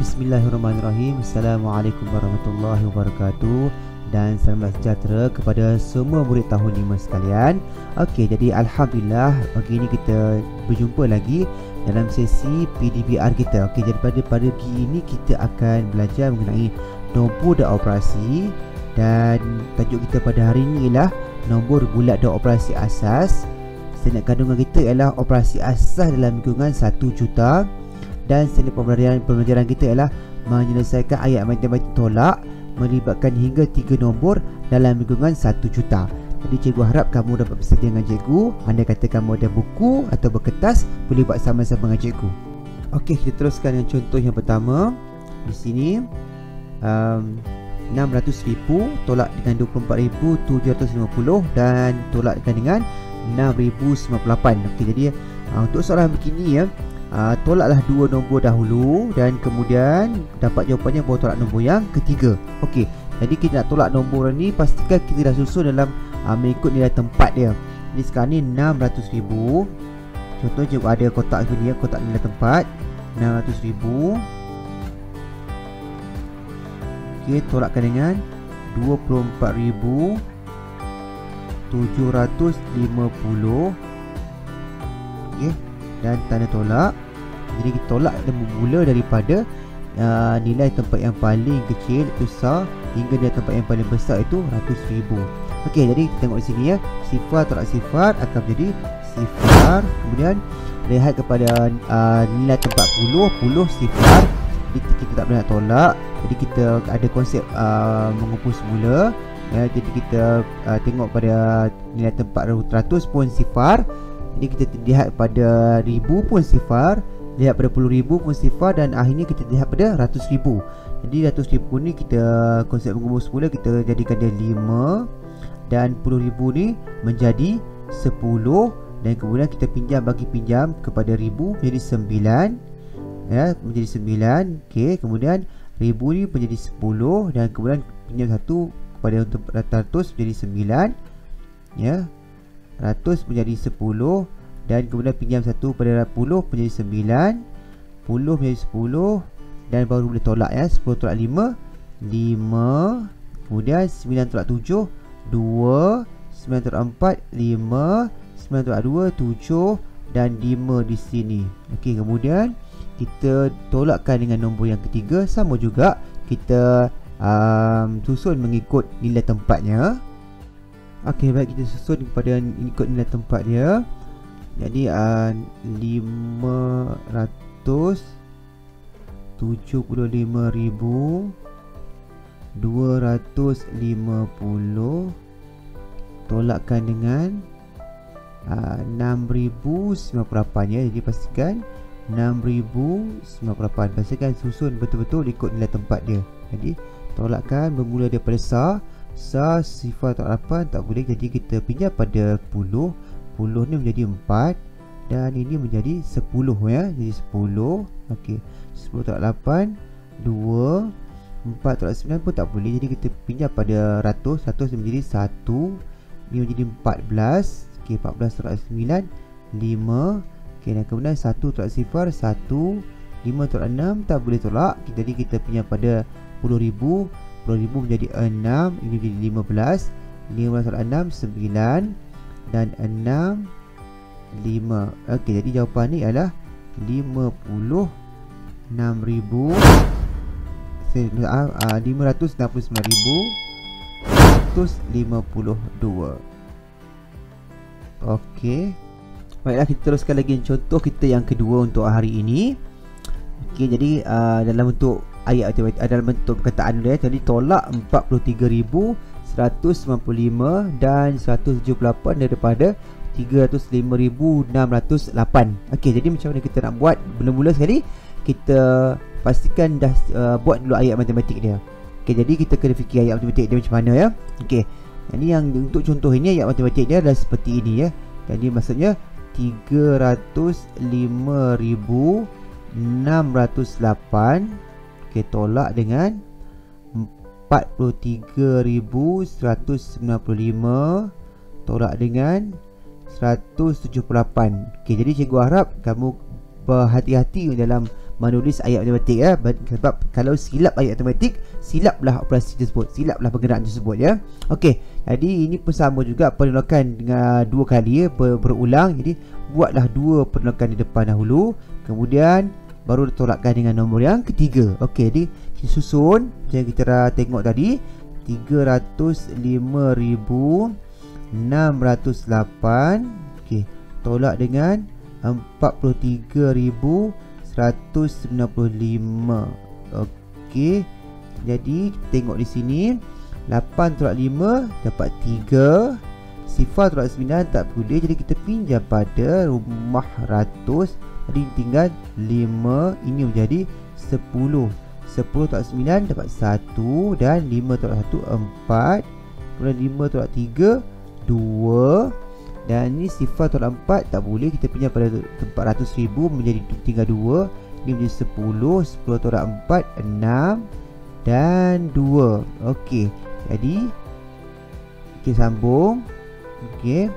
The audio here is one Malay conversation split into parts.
Bismillahirrahmanirrahim. Assalamualaikum warahmatullahi wabarakatuh. Dan selamat sejahtera kepada semua murid tahun 5 sekalian. Okey, jadi Alhamdulillah pagi ini kita berjumpa lagi dalam sesi PDBR kita. Okey, jadi pada pagi ini kita akan belajar mengenai nombor dan operasi. Dan tajuk kita pada hari ini ialah nombor bulat dan operasi asas. Senat kandungan kita ialah operasi asas dalam lingkungan 1 juta. Dan seni pembelajaran kita ialah menyelesaikan ayat matematik tolak melibatkan hingga 3 nombor dalam lingkungan 1 juta. Jadi cikgu harap kamu dapat bersedia dengan cikgu. Andai kata kamu ada buku atau berkertas, boleh buat sama-sama dengan cikgu. Okey, kita teruskan dengan contoh yang pertama. Di sini 600,000 tolak dengan 24,750 dan tolakkan dengan 6,098. Okey, jadi untuk soalan begini ya, tolaklah 2 nombor dahulu dan kemudian dapat jawapannya baru tolak nombor yang ketiga. Okey, jadi kita nak tolak nombor ni, pastikan kita dah susun dalam mengikut nilai tempat dia. Jadi sekarang ni 600,000. Contoh cikgu ada kotak ni ya, kotak nilai tempat 600,000. Okey, tolakkan dengan 24,750. Okey, dan tanda tolak. Jadi kita tolak dan bermula daripada nilai tempat yang paling kecil itu besar hingga nilai tempat yang paling besar itu 100,000. Okey, jadi kita tengok di sini ya, sifar tolak sifar akan menjadi sifar. Kemudian lihat kepada nilai tempat puluh sifar. Jadi kita tak boleh nak tolak. Jadi kita ada konsep mengumpul semula ya. Jadi kita tengok pada nilai tempat 100 pun sifar. Jadi kita lihat pada 1000 pun sifar, lihat pada 10,000 pun sifar, dan akhirnya kita lihat pada 100,000. Jadi 100,000 ni kita konsep mengumpul semula, kita jadikan dia 5, dan 10,000 ni menjadi 10, dan kemudian kita bagi pinjam kepada 1000 menjadi 9 ya, menjadi 9. Okey, kemudian 1000 ni menjadi 10 dan kemudian pinjam 1 kepada 100 menjadi 9 ya. 100 menjadi 10 dan kemudian pinjam 1 pada 10 menjadi 9, 10 menjadi 10 dan baru boleh tolak ya. 10 tolak 5, 5. Kemudian 9 tolak 7, 2. 9 tolak 4, 5. 9 tolak 2, 7 dan 5 di sini. Okey, kemudian kita tolakkan dengan nombor yang ketiga. Sama juga kita susun mengikut nilai tempatnya. Okey, baik, kita susun kepada ikut nilai tempat dia. Jadi 575,250 tolakkan dengan 6,098 ya. Jadi pastikan 6,098. Pastikan susun betul-betul ikut nilai tempat dia. Jadi tolakkan bermula daripada sifar tak 8 tak boleh, jadi kita pinjam pada 10. 10 ni menjadi 4 dan ini menjadi 10 ya. Jadi 10. Okey, 10 tak 8, 2. 4 tak 9 pun tak boleh, jadi kita pinjam pada 100. 100 menjadi 1. Ini menjadi 14. Okey, 14 tak 9, 5. Okey, dan kemudian 1 tak sifar 1. 5 tak 6 tak boleh tolak, jadi kita pinjam pada 10,000. 10,000 menjadi 6. Ini menjadi 15. 15 tolak 6, 9. Dan 6, 5. Okey, jadi jawapan ni adalah 569,152. Okey, baiklah, kita teruskan lagi contoh kita yang kedua untuk hari ini. Okey, jadi dalam bentuk ayat dalam bentuk perkataan dia, jadi tolak 43,195 dan 178 daripada 305,608. Okey, jadi macam mana kita nak buat? Mula-mula sekali kita pastikan dah buat dulu ayat matematik dia. Okey, jadi kita kena fikir ayat matematik dia macam mana ya. Okey, ini yang untuk contoh ini ayat matematik dia adalah seperti ini ya. Jadi maksudnya 305,608. Okey, tolak dengan 43,195 tolak dengan 178. Okey, jadi cikgu harap kamu berhati-hati dalam menulis ayat matematik ya. Sebab kalau silap ayat matematik, silaplah operasi tersebut, silaplah pergerakan tersebut ya. Okey, jadi ini pun sama juga, penolakan dengan 2 kali ya, berulang. Jadi buatlah 2 penolakan di depan dahulu, kemudian baru ditolakkan dengan nombor yang ketiga. Okey, jadi kita susun macam kita tengok tadi. 305,608. Okey, tolak dengan 43,195. Okey, jadi tengok di sini 8 tolak 5 dapat 3. Sifar tolak 9 tak boleh, jadi kita pinjam pada rumah ratus. Jadi tinggal 5. Ini menjadi 10. 10 tolak 9 dapat 1. Dan 5 tolak 1 4. Kemudian 5 tolak 3 2. Dan ini sifar tolak 4 tak boleh, kita pinjam pada 400,000 menjadi tinggal 2. Ini menjadi 10. 10 tolak 4 6. Dan 2. Okey, jadi kita sambung. Okey,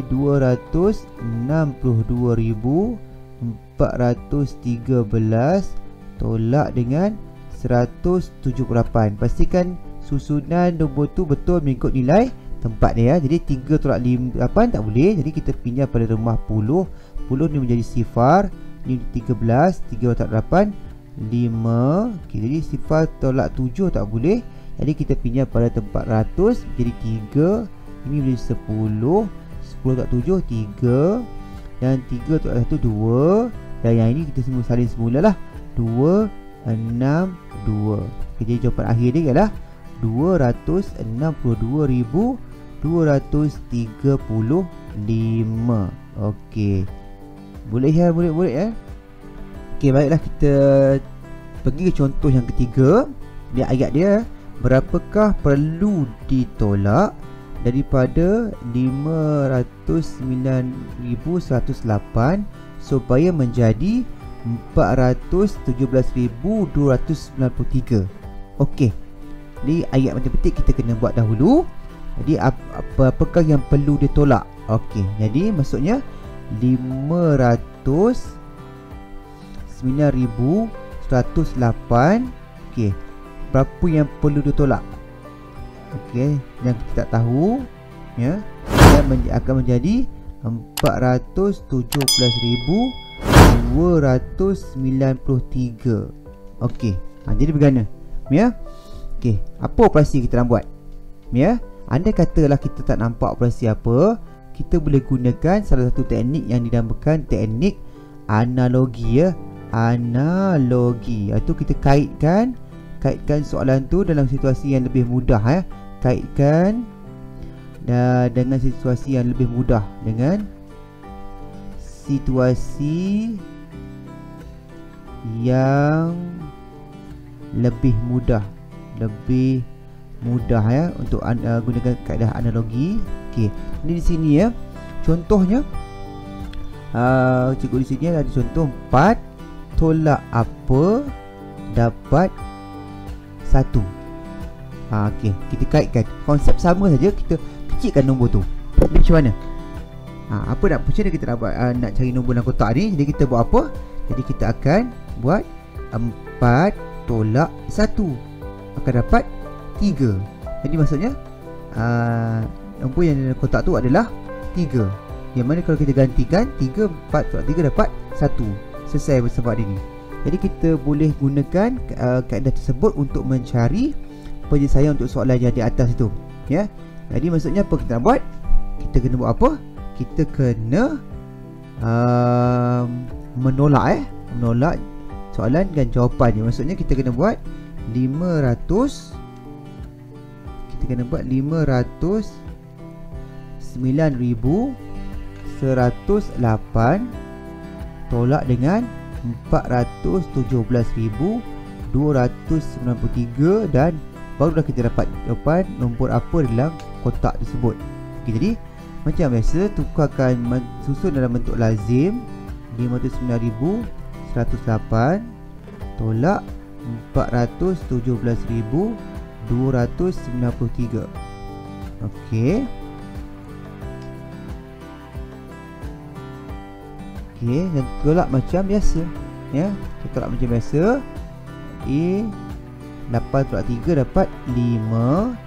262,413 tolak dengan 178. Pastikan susunan nombor tu betul mengikut nilai tempat dia ya. Jadi 3 tolak 8 tak boleh, jadi kita pinjam pada rumah 10. 10 ni menjadi sifar, ni 13. 3 tolak 8 5. Okay, jadi sifar tolak 7 tak boleh, jadi kita pinjam pada tempat ratus, jadi 3. Ini menjadi 10. 10 tolak 7 3. Dan 3 tolak 1 2. Dan yang ini kita semua salin semula lah, 2 6 2. Okay, jadi jawapan akhir dia ialah 262,235. Okey, boleh ya murid-murid ya. Okey, baiklah, kita pergi ke contoh yang ketiga. Dia ayat dia, berapakah perlu ditolak daripada 509,108 supaya menjadi 417,293. Okey, ni ayat matematik kita kena buat dahulu. Jadi apakah yang perlu ditolak? Okey, jadi maksudnya 509,108. Okey, berapa yang perlu ditolak? Okey, yang kita tak tahu ya, akan menjadi 417,293. Okey, jadi bagaimana ya? Okey, apa operasi kita nak buat ya? Andai katalah kita tak nampak operasi apa, kita boleh gunakan salah satu teknik yang dinamakan teknik analogi ya. Analogi, iaitu kita kaitkan soalan tu dalam situasi yang lebih mudah ya. Kaitkan dengan situasi yang lebih mudah dengan situasi yang lebih mudah ya, untuk gunakan kaedah analogi. Okey, ini di sini ya. Contohnya cikgu di sini ada contoh 4 tolak apa dapat 1. Okey, kita kaitkan konsep sama saja, kita kecilkan nombor tu. Jadi macam mana? Apa nak macam mana kita nak buat, nak cari nombor dalam kotak ni? Jadi kita buat apa? Jadi kita akan buat 4 tolak 1 akan dapat 3. Jadi maksudnya nombor yang dalam kotak tu adalah 3. Yang mana kalau kita gantikan 3, 4 tolak 3 dapat 1. Selesai bersebab ini. Jadi kita boleh gunakan kaedah tersebut untuk mencari penyelesaian untuk soalan yang di atas itu ya. Jadi maksudnya apa kita nak buat? Kita kena buat apa? Kita kena menolak soalan dan jawapannya. Maksudnya kita kena buat 500. Kita kena buat 509,108 tolak dengan 417,293, dan barulah kita dapat jawapan nombor apa dalam kotak tersebut. Okay, jadi macam biasa, tukarkan susun dalam bentuk lazim. 509,108 tolak 417,293. Okey. Okey, dan tolak macam biasa. Ya, kita tolak macam biasa. Okey, 8 tolak 3 dapat 5.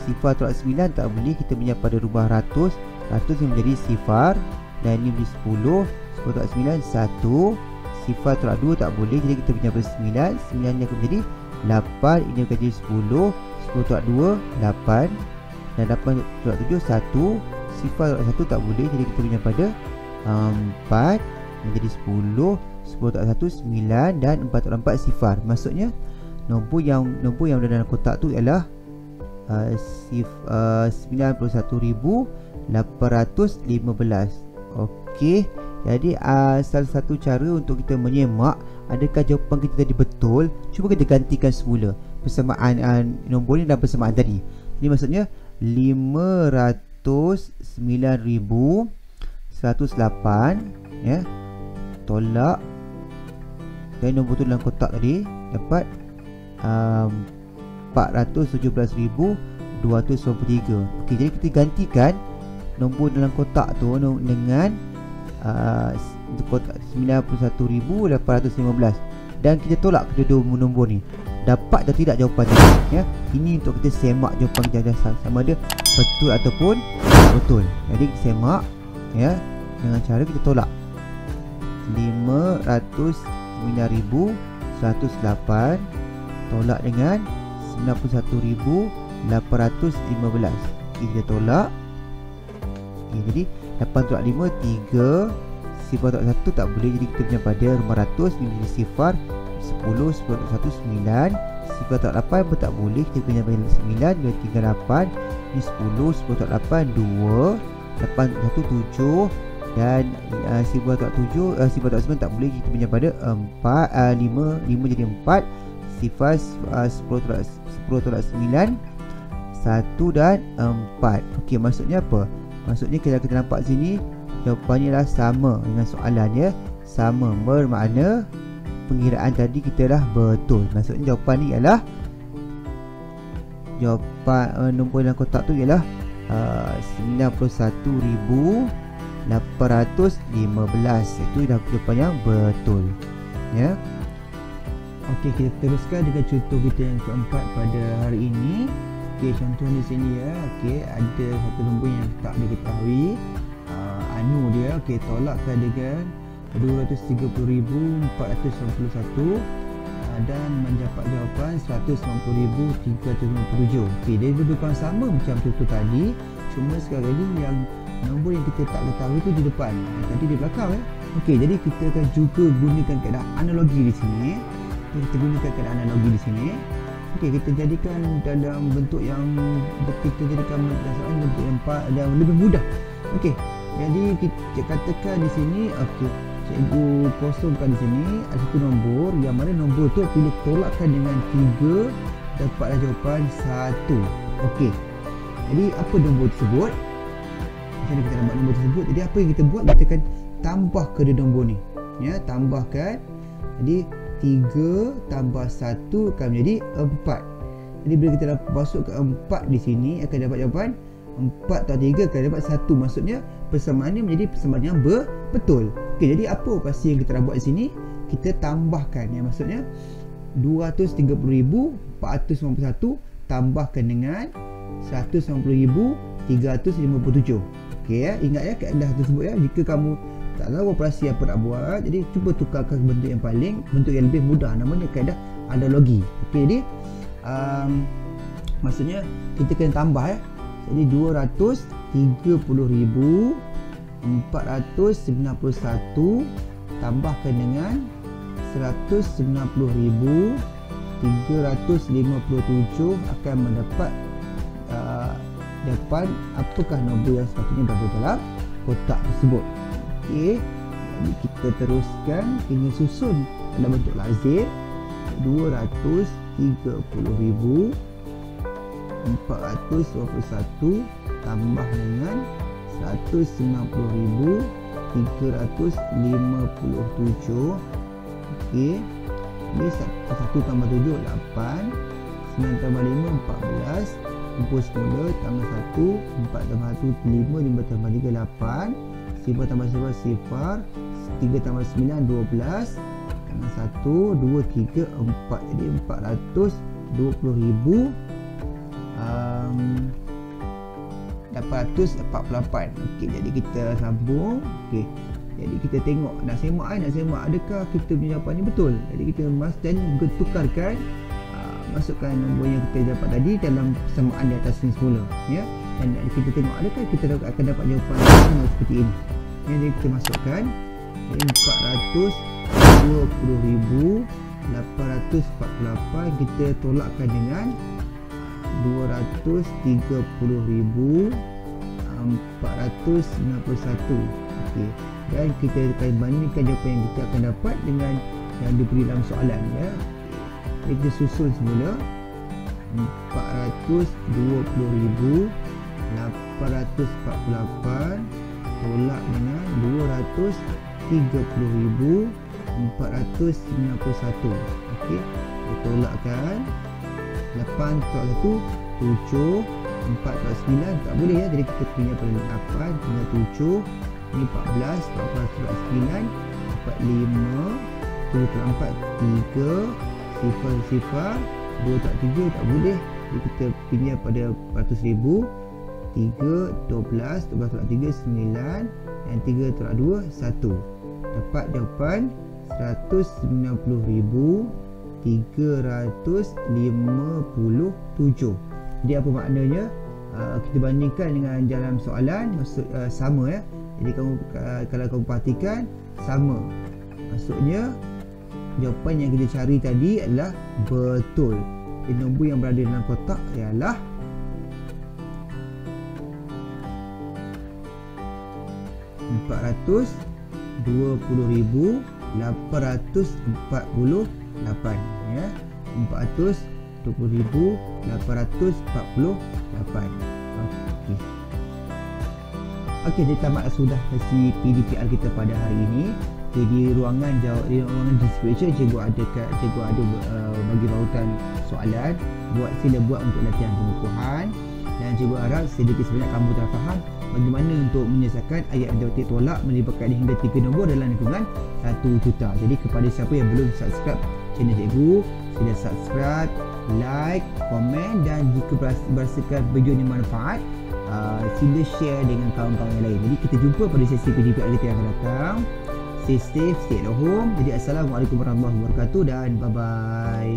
Sifar tolak 9 tak boleh, kita punya pada rubah ratus. Ratus ni menjadi sifar, dan ini menjadi 10. 10 tolak 9 1. Sifar tolak 2 tak boleh, jadi kita punya pada 9. 9 ni akan menjadi 8. Ini akan jadi 10. 10 tolak 2 8. Dan 8 tolak 7 1. Sifar tolak 1 tak boleh, jadi kita punya pada 4 menjadi 10. 10 tolak 1 9. Dan 4 tolak 4 sifar. Maksudnya nombor yang ada dalam kotak tu ialah 91,815. Okey, jadi salah satu cara untuk kita menyemak adakah jawapan kita tadi betul, cuba kita gantikan semula persamaan nombor ni dan persamaan tadi. Ini maksudnya 509,108 ya, tolak dari nombor tu dalam kotak tadi dapat 417,293. Okey, jadi kita gantikan nombor dalam kotak tu dengan kotak 91,815 dan kita tolak kedua nombor ni. Dapat atau tidak jawapan tadi ya. Ini untuk kita semak jawapan kita sama ada betul ataupun betul. Jadi kita semak ya dengan cara kita tolak 509,108 tolak dengan 91,815. Kita tolak. Okay, jadi 8 tolak 5 3. Sifar tolak 1 tak boleh, jadi kita punya pada 500 ni menjadi sifar. 10 tolak 1 9. Sifar tolak 8 pun tak boleh, kita punya pada 9 2 3 8. Ni 10 tolak 8 2. 8 tolak 1 7. Dan sifar tolak 7 sifar tolak 9 tak boleh, kita punya pada 4 5 jadi 4. Sifar 10 tolak 9 1 dan 4. Okey, maksudnya apa? Maksudnya kalau kita nampak sini jawapannya adalah sama dengan soalan ya. Sama, bermakna pengiraan tadi kita dah betul. Maksudnya jawapan ni ialah jawapan nombor dalam kotak tu ialah 91,815. Itu dah jawapan yang betul ya. Okey, kita teruskan dengan contoh kita yang keempat pada hari ini. Okey, contoh di sini ya. Okey, ada satu nombor yang tak diketahui anu dia. Okey, tolakkan dengan 230,491 dan mendapat jawapan 190,357. Okey, dia dudukan sama macam contoh tadi, cuma sekarang ni yang nombor yang kita tak ketahui tu di depan, tadi di belakang ya. Okey, jadi kita akan juga gunakan kaedah analogi di sini. Kita gunakan kaedah analogi di sini. Okey, kita jadikan dalam bentuk yang kita jadikan dasarnya bentuk yang lebih mudah. Okey, jadi kita katakan di sini, okey, cikgu kosongkan di sini ada satu nombor yang mana nombor tu bila tolakkan dengan 3 dapatlah jawapan 1. Okey, jadi apa nombor tersebut? Macam mana kita nak buat nombor tersebut? Jadi apa yang kita buat, kita akan tambah kedua nombor ni ya, tambahkan. Jadi 3 tambah 1 akan menjadi 4. Jadi bila kita masuk ke 4 di sini akan dapat jawapan 4 tambah 3 akan dapat 1. Maksudnya persamaan ni menjadi persamaan yang betul. Okey, jadi apa operasi yang kita nak buat di sini? Kita tambahkan ya, maksudnya 230,491 tambahkan dengan 190,357. Okey ya, ingat ya kaedah tersebut ya. Jika kamu tak tahu operasi apa nak buat, jadi cuba tukarkan bentuk yang lebih mudah, namanya kaedah analogi. Okey, jadi maksudnya kita kena tambah ya. Jadi 230,491 tambahkan dengan 190,357 akan mendapat jawapan apakah nombor yang sepatutnya berada dalam kotak tersebut. Okey, jadi kita teruskan, kita susun dalam bentuk lazim. 230,491 tambah dengan 190,357. Okey, ini 1 tambah 7 8, 9 tambah 5 14, kumpul semula tambah 1, 4 tambah 1 5, 5 tambah 3 8, 0 tambah 0 0, 3 tambah 9 12, 1, 2, 3, 4. Jadi 420,000 848. Okey, jadi kita sambung. Okey, jadi kita tengok, nak semak adakah kita punya jawapan ni betul. Jadi kita dan tukarkan, masukkan nombor yang kita dapat tadi dalam persamaan di atas ni semula, ya. Dan kita tengok adakah kita akan dapat jawapan sama seperti ini. Jadi kita masukkan 420,848 kita tolakkan dengan 230,491. Okey, dan kita akan bandingkan jawapan yang kita akan dapat dengan yang diberi dalam soalan, ya. Jadi kita susun semula 420,848 tolak dengan 230,491. Okey, kita tolakkan 8 tolak 1 7, 4 tolak 9 tak boleh, ya. Jadi kita punya pada 8 tinggal 7, ni 14 tolak 9 dapat 5, 7 tolak 4 3, sifar 2 tolak 3 tak boleh. Jadi kita pinjam pada 100,000, 3, 12 tolak 3 9 dan 3 tolak 2 1. Dapat jawapan 190,357. Jadi apa maknanya? Kita bandingkan dengan dalam soalan, maksud sama, ya. Jadi kalau kamu perhatikan sama, maksudnya jawapan yang kita cari tadi adalah betul. Jadi nombor yang berada dalam kotak ialah 420,848, ya. 420,848. Okey. Okey, jadi tamat sudah sesi PDPR kita pada hari ini. Okay, di ruangan description cikgu ada bagi bautan soalan. Sila buat untuk latihan pengukuhan, dan cikgu harap sedikit sebanyak kamu telah faham bagaimana untuk menyelesaikan ayat matematik tolak melibatkan hingga 3 nombor dalam lingkungan 1 juta. Jadi kepada siapa yang belum subscribe channel cikgu, sila subscribe, like, komen, dan jika berasakan video ini manfaat, sila share dengan kawan-kawan yang lain. Jadi kita jumpa pada sesi PDPR kita yang akan datang. Stay safe, stay at home. Jadi assalamualaikum warahmatullahi wabarakatuh dan bye bye.